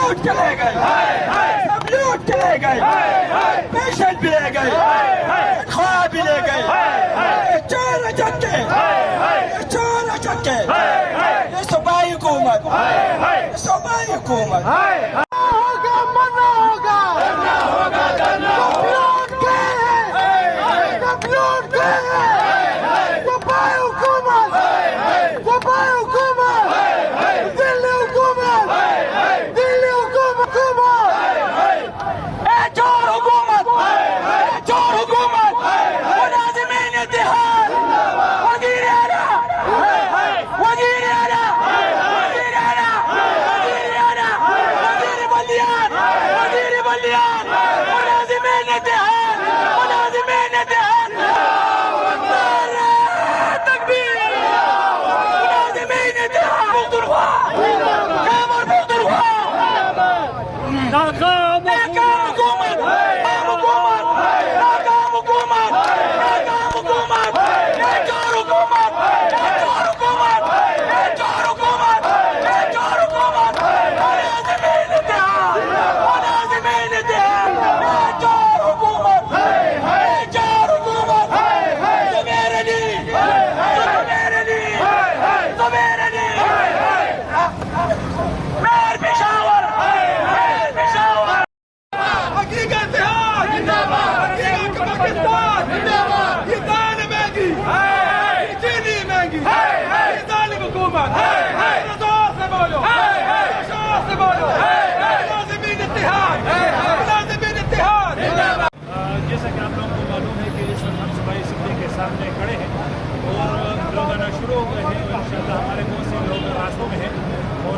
लूट के ले गए, सब लूट के ले गए, पेशेंट भी ले गए, ख्वाब भी ले गए, ये चोर चक्के, ये चोर चक्के, ये सूबाई हुकूमत, ये सूबाई हुकूमत। Dakar!